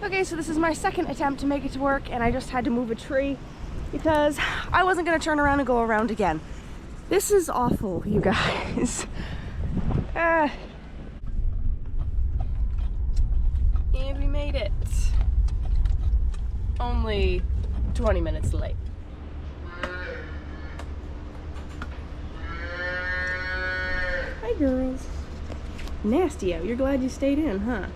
Okay, so this is my second attempt to make it to work, and I just had to move a tree because I wasn't gonna turn around and go around again. This is awful, you guys. And we made it. Only 20 minutes late. Hi girls. Nasty out. You're glad you stayed in, huh?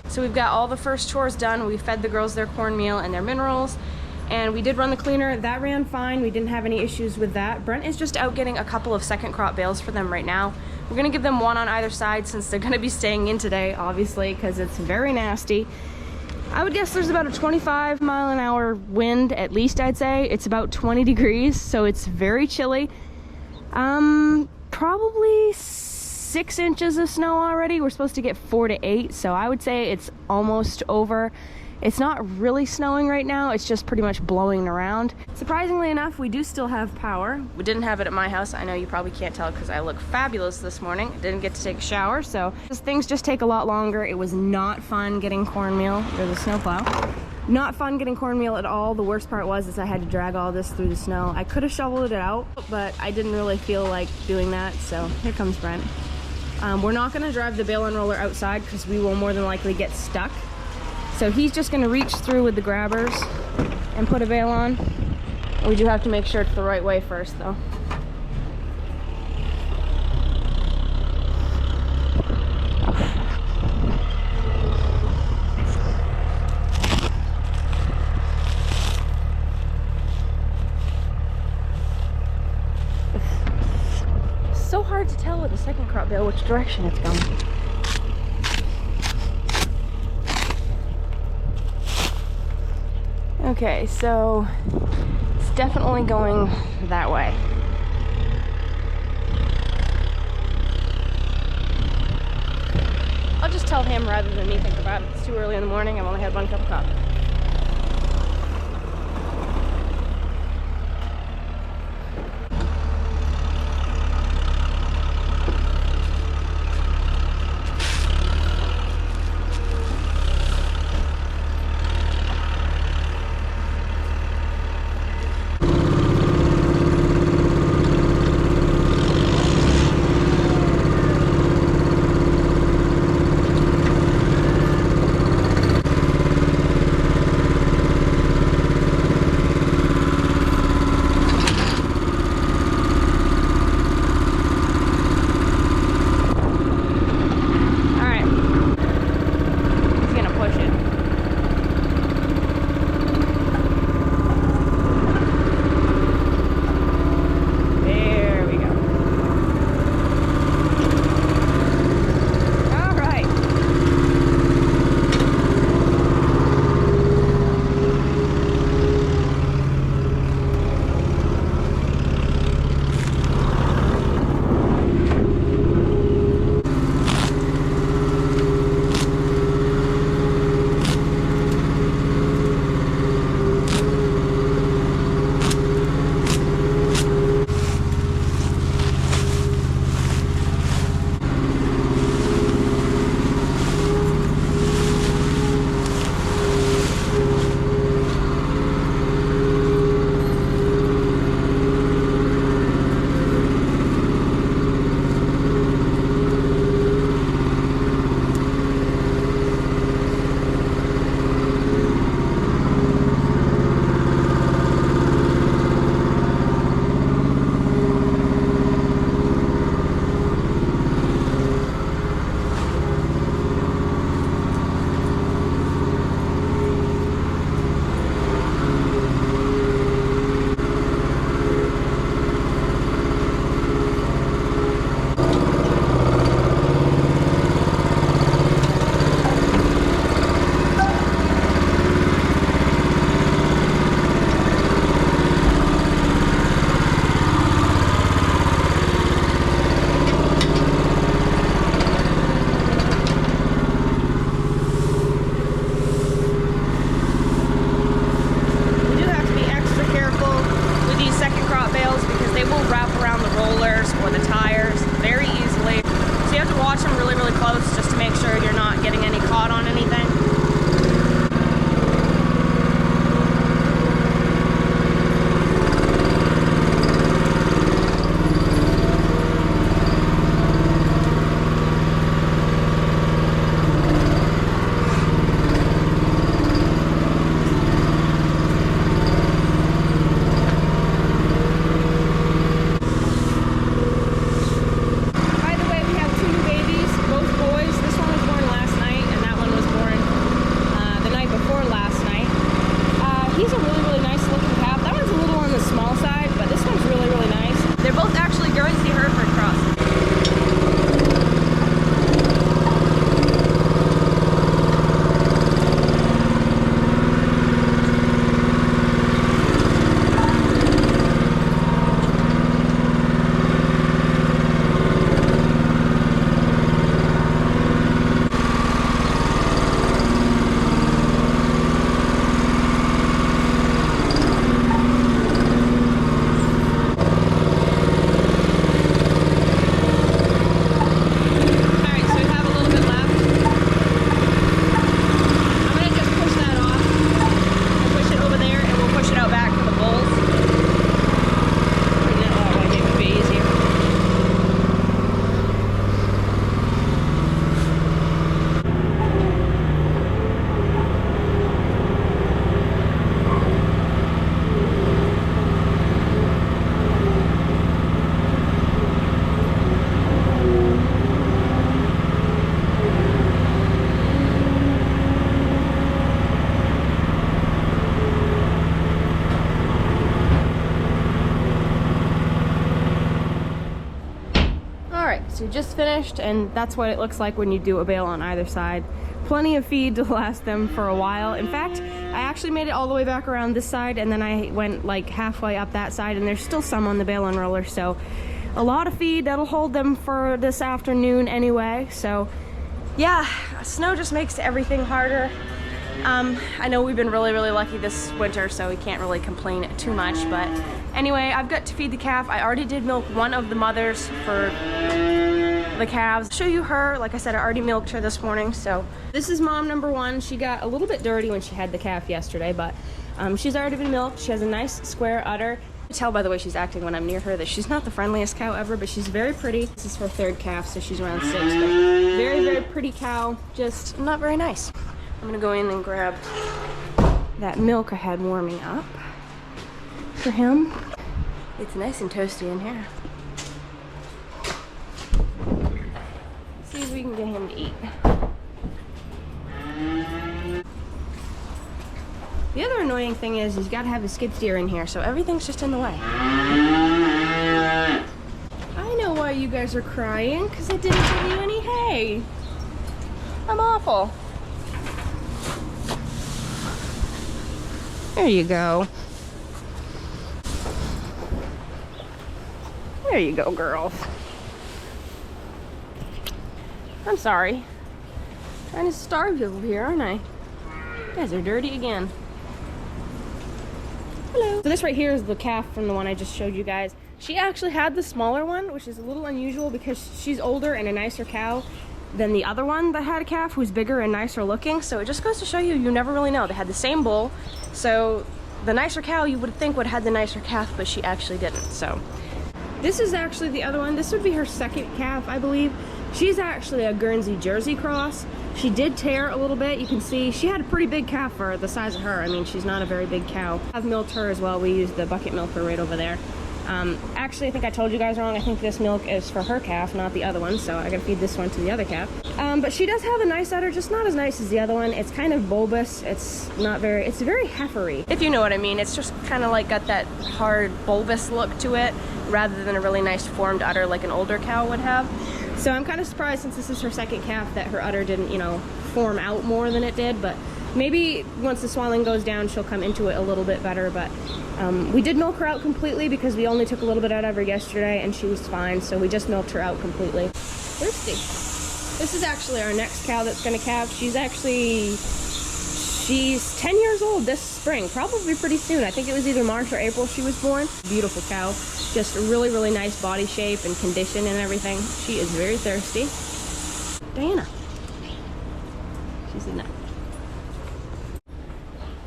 So we've got all the first chores done. We fed the girls their cornmeal and their minerals, and we did run the cleaner. That ran fine. We didn't have any issues with that. Brent is just out getting a couple of second crop bales for them right now. We're gonna give them one on either side since they're gonna be staying in today, obviously, because it's very nasty. I would guess there's about a 25-mile-an-hour wind, at least I'd say. It's about 20 degrees, so it's very chilly. Probably 6 inches of snow already. We're supposed to get 4 to 8, so I would say it's almost over. It's not really snowing right now, it's just pretty much blowing around. Surprisingly enough, we do still have power. We didn't have it at my house. I know you probably can't tell because I look fabulous this morning. Didn't get to take a shower, so things just take a lot longer. It was not fun getting cornmeal, or the snowplow. Not fun getting cornmeal at all. The worst part was is I had to drag all this through the snow. I could have shoveled it out, but I didn't really feel like doing that, so here comes Brent. We're not gonna drive the bale unroller outside because we will more than likely get stuck. So he's just gonna reach through with the grabbers and put a bale on. We do have to make sure it's the right way first though. So hard to tell with the second crop bale which direction it's going. Okay, so it's definitely going that way. I'll just tell him rather than me think about it. It's too early in the morning. I've only had one cup of coffee. just finished, and that's what it looks like when you do a bale on either side. Plenty of feed to last them for a while. In fact, I actually made it all the way back around this side, and then I went like halfway up that side, and there's still some on the bale and roller, so a lot of feed that'll hold them for this afternoon anyway. So yeah, snow just makes everything harder. I know we've been really lucky this winter, so we can't really complain too much, but anyway, I've got to feed the calf. I already did milk one of the mothers for the calves. I'll show you her. Like I said, I already milked her this morning. So this is mom number one. She got a little bit dirty when she had the calf yesterday, but she's already been milked. She has a nice square udder. I can tell by the way she's acting when I'm near her that she's not the friendliest cow ever, but she's very pretty. This is her third calf, so she's around 6, but very pretty cow, just not very nice. I'm gonna go in and grab that milk I had warming up for him. It's nice and toasty in here. See if we can get him to eat. The other annoying thing is he's got to have a skid steer in here, so everything's just in the way. I know why you guys are crying, because I didn't give you any hay. I'm awful. There you go. There you go, girls. I'm sorry. Trying to starve you over here, aren't I? You guys are dirty again. Hello. So this right here is the calf from the one I just showed you guys. She actually had the smaller one, which is a little unusual because she's older and a nicer cow than the other one that had a calf who's bigger and nicer looking. So it just goes to show you, you never really know. They had the same bull. So the nicer cow you would think would have had the nicer calf, but she actually didn't. So this is actually the other one. This would be her second calf, I believe. She's actually a Guernsey Jersey cross. She did tear a little bit. You can see she had a pretty big calf for the size of her. I mean, she's not a very big cow. I've milked her as well. We used the bucket milker right over there. Actually, I think I told you guys wrong. I think this milk is for her calf, not the other one, so I gotta feed this one to the other calf. But she does have a nice udder, just not as nice as the other one. It's kind of bulbous. It's very heifery, if you know what I mean. It's just kind of like got that hard bulbous look to it, rather than a really nice formed udder like an older cow would have. So I'm kind of surprised, since this is her second calf, that her udder didn't, you know, form out more than it did, but maybe once the swelling goes down, she'll come into it a little bit better. But we did milk her out completely because we only took a little bit out of her yesterday and she was fine, so we just milked her out completely. Thirsty. This is actually our next cow that's gonna calve. She's 10 years old this spring, probably pretty soon. I think it was either March or April she was born. Beautiful cow, just a really nice body shape and condition and everything. She is very thirsty. Diana. She's in there.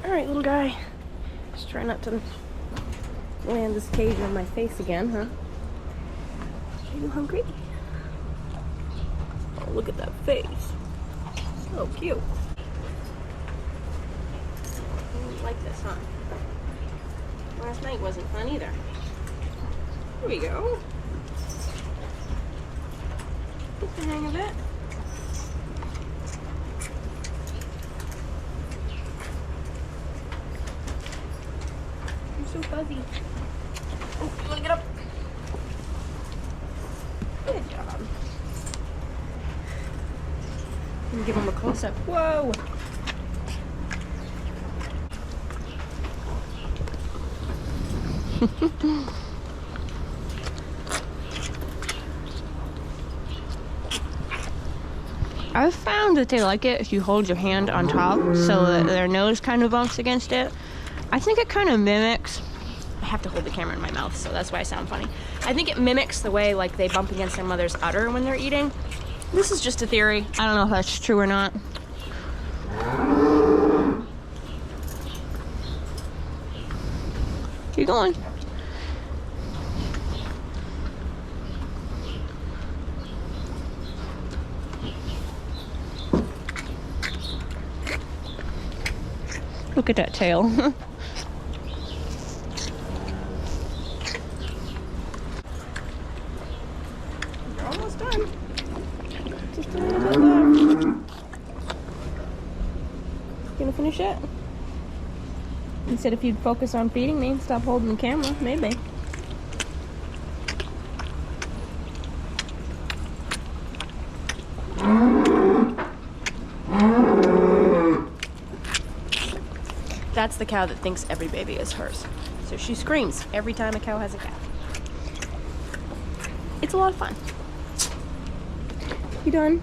All right, little guy. Just try not to land this cage on my face again, huh? Are you hungry? Oh, look at that face. So cute. You don't like this, huh? Last night wasn't fun either. Here we go. Get the hang of it. You're so fuzzy. Oh, you wanna get up? Good job. Let me give him a close-up. Whoa! I've found that they like it if you hold your hand on top so that their nose kind of bumps against it. I think it kind of mimics, I have to hold the camera in my mouth, so that's why I sound funny. I think it mimics the way like they bump against their mother's udder when they're eating. This is just a theory. I don't know if that's true or not. Keep going. Look at that tail. You're almost done. Just a little bit left. Gonna finish it? You said if you'd focus on feeding me and stop holding the camera, maybe. That's the cow that thinks every baby is hers. So she screams every time a cow has a calf. It's a lot of fun. You done?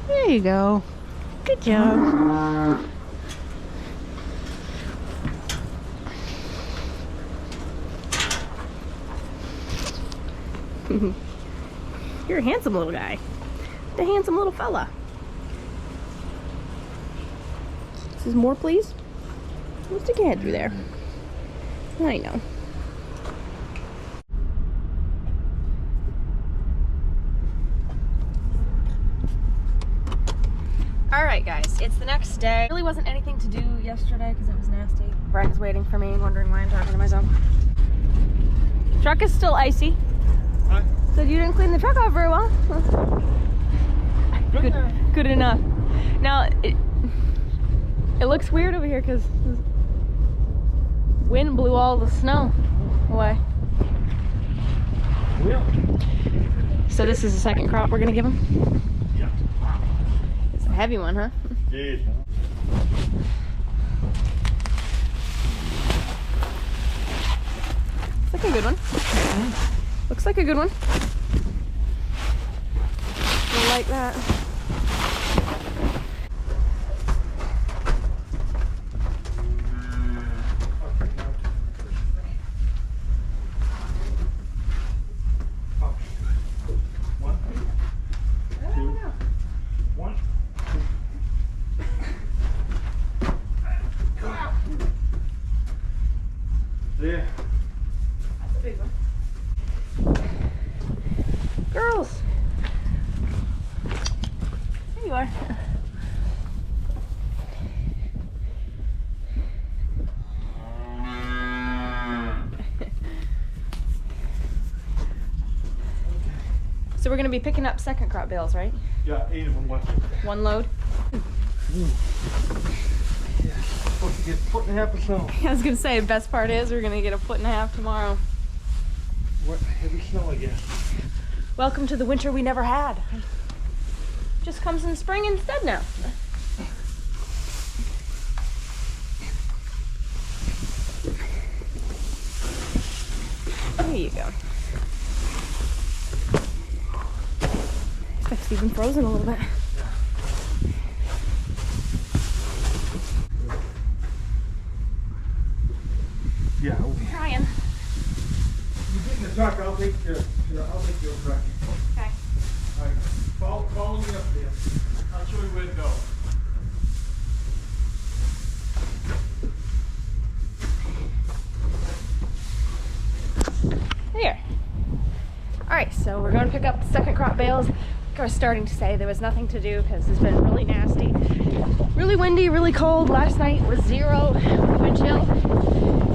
There you go. Good job. You're a handsome little guy. The handsome little fella. This is more, please. We'll stick your head through there. I know. Alright guys, it's the next day. There really wasn't anything to do yesterday because it was nasty. Brian's waiting for me, wondering why I'm talking to myself. Truck is still icy. Huh? Said you didn't clean the truck off very well. Good enough. Now, it looks weird over here because wind blew all the snow away. Yeah. So this is the second crop we're gonna give him? Yeah. It's a heavy one, huh? Yes. Looks like a good one. Looks like a good one. I like that. There. That's a big one. Girls. There you are. So we're going to be picking up second crop bales, right? Yeah, 8 of them left. One load. Yeah, supposed to get 1.5 of snow. I was going to say, the best part is we're going to get 1.5 foot tomorrow. What heavy snow again? Welcome to the winter we never had. Just comes in spring instead now. There you go. It's even frozen a little bit. Yeah. I'm trying. You get in the truck, I'll take your truck. Okay. All right. Follow me up there. I'll show you where to go. There. Alright, so we're going to pick up the second crop bales. Like I was starting to say, there was nothing to do because it's been really nasty. Really windy, really cold. Last night was 0 wind chill.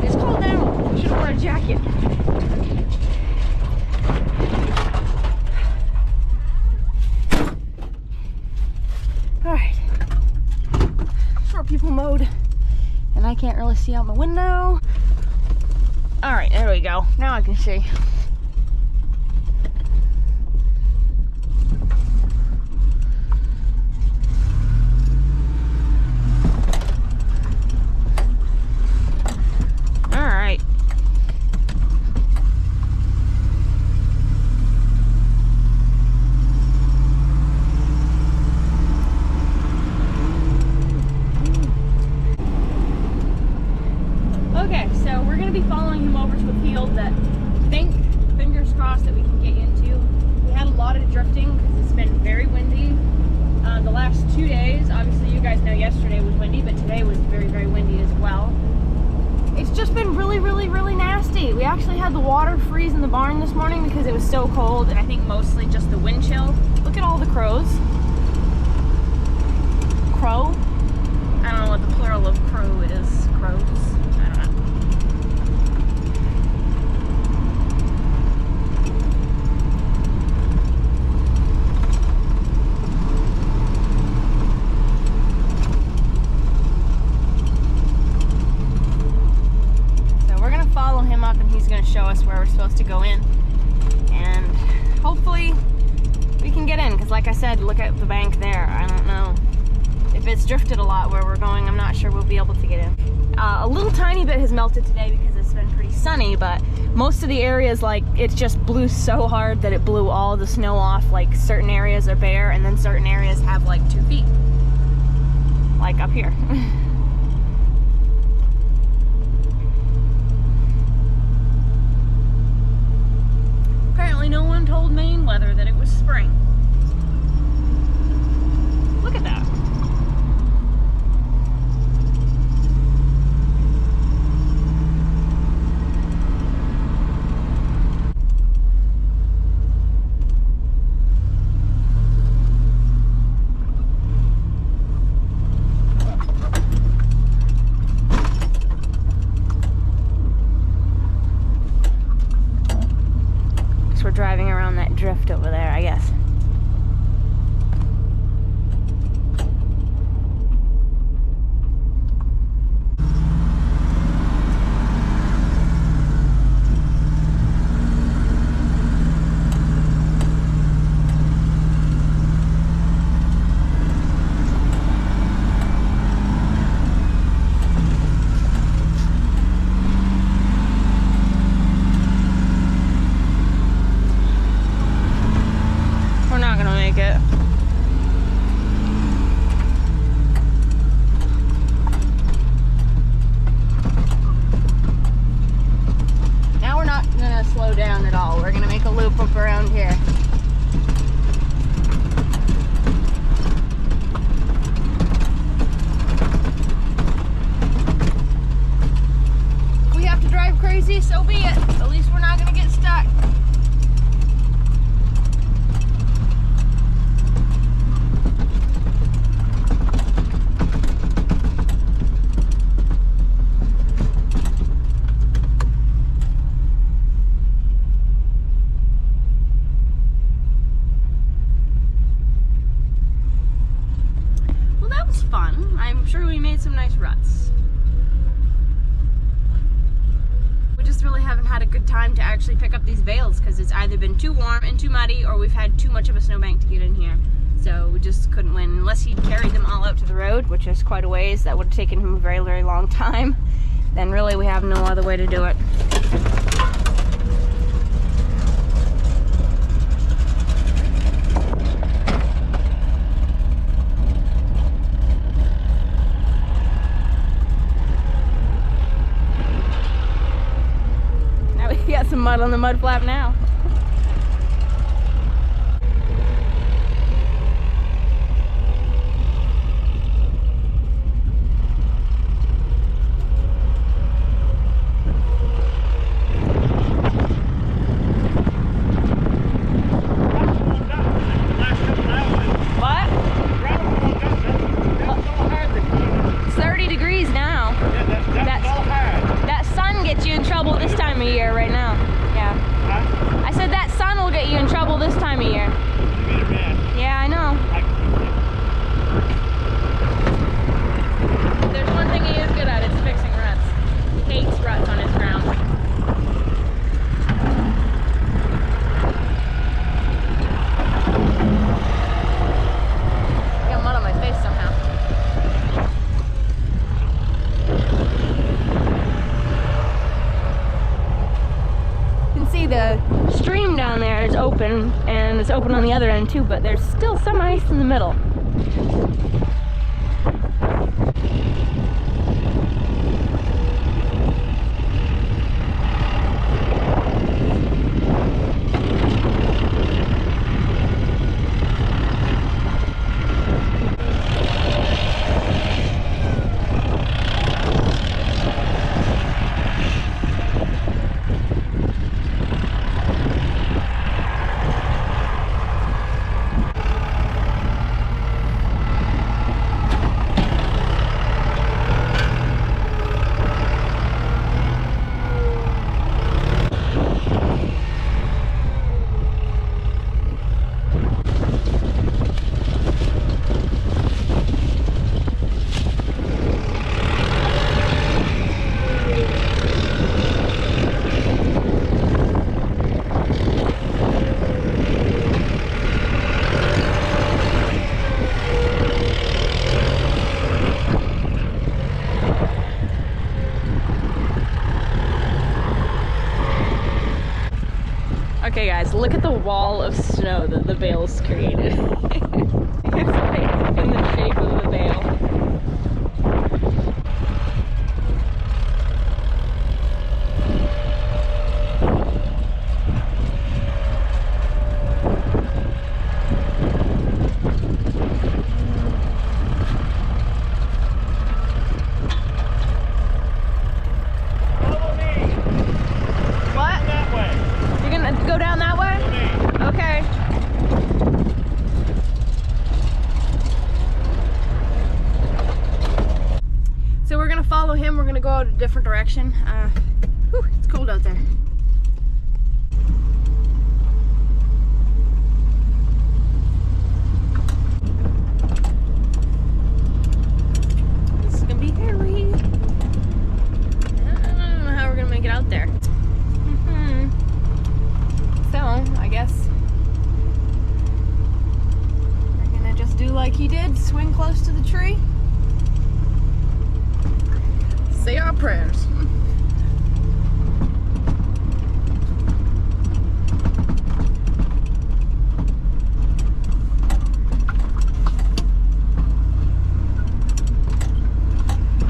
It's cold now. I should have worn a jacket. Alright. Short people mode. And I can't really see out my window. Alright, there we go. Now I can see. Alright. Okay, so we're going to be following him over to a field that fingers crossed that we can get into. We had a lot of drifting because it's been very windy. The last 2 days, obviously you guys know yesterday was windy, but today was very, very windy as well. It's just been really, really, really nasty. We actually had the water freeze in the barn this morning because it was so cold, and I think mostly just the wind chill. Look at all the crows. Crow? I don't know what the plural of crow is. Crows? I don't know. show us where we're supposed to go in. And hopefully we can get in, because like I said, look at the bank there. I don't know if it's drifted a lot where we're going. I'm not sure we'll be able to get in. A little tiny bit has melted today because it's been pretty sunny, but most of the areas, like, it just blew so hard that it blew all the snow off. Like, certain areas are bare, and then certain areas have like 2 feet, like up here. Apparently no one told Maine weather that it was spring. Look at that. We're driving around that drift over there, I guess. Slow down at all. We're gonna make a loop up around here. If we have to drive crazy, so be it. At least we're not gonna get stuck. Fun. I'm sure we made some nice ruts. We just really haven't had a good time to actually pick up these bales because it's either been too warm and too muddy, or we've had too much of a snowbank to get in here. So we just couldn't win. Unless he'd carried them all out to the road, which is quite a ways, that would have taken him a very, very long time. Then really we have no other way to do it. Got some mud on the mud flap now. What? It's 30 degrees now. That sun gets you in trouble this time of year right now. Yeah. I said that sun will get you in trouble this time of year. Yeah, I know. There's one thing he is good at, it's fixing ruts. He hates ruts on his ground. I got mud on my face somehow. The stream down there is open, and it's open on the other end too, but there's still some ice in the middle. Okay guys, look at the wall of snow that the bale's created. It's like in the shape of the bale. Follow him. We're gonna go out a different direction. Whew, it's cold out there. This is gonna be hairy. I don't know how we're gonna make it out there. So I guess we're gonna just do like he did, swing close to the tree. Say our prayers.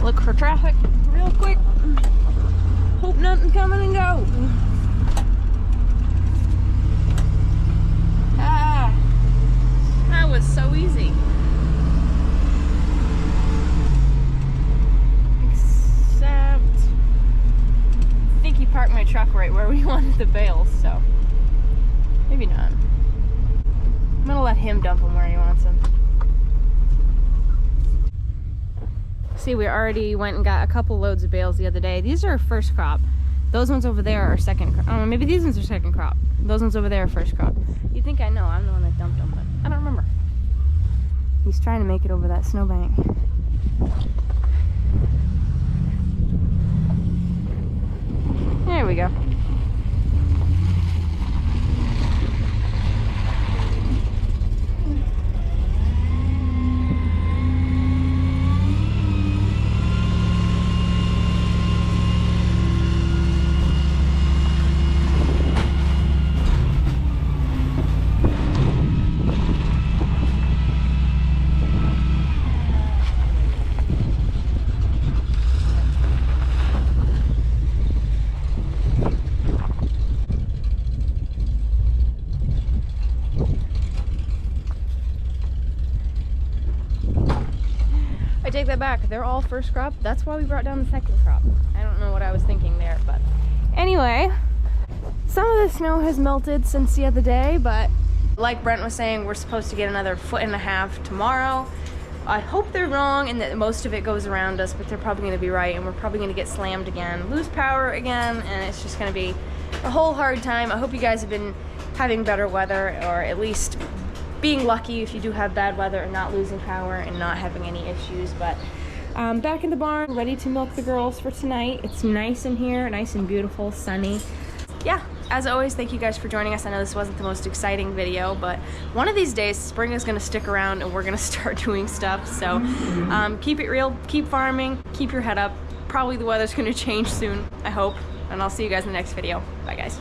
Look for traffic real quick. Hope nothing coming and go. Ah, that was so easy. Park my truck right where we wanted the bales, so maybe not. I'm gonna let him dump them where he wants them. See, we already went and got a couple loads of bales the other day. These are first crop. Those ones over there are second crop. Oh, maybe these ones are second crop. Those ones over there are first crop. You'd think I know. I'm the one that dumped them, but I don't remember. He's trying to make it over that snowbank. There we go. I take that back. They're all first crop. That's why we brought down the second crop. I don't know what I was thinking there, but anyway, some of the snow has melted since the other day, but like Brent was saying, we're supposed to get another 1.5 feet tomorrow. I hope they're wrong and that most of it goes around us, but they're probably going to be right, and we're probably going to get slammed again, lose power again, and it's just going to be a whole hard time. I hope you guys have been having better weather, or at least being lucky if you do have bad weather and not losing power and not having any issues. But back in the barn, ready to milk the girls for tonight. It's nice in here, nice and beautiful, sunny. Yeah, as always, thank you guys for joining us. I know this wasn't the most exciting video, but one of these days spring is going to stick around and we're going to start doing stuff. So keep it real, keep farming, keep your head up. Probably the weather's going to change soon, I hope, and I'll see you guys in the next video. Bye guys.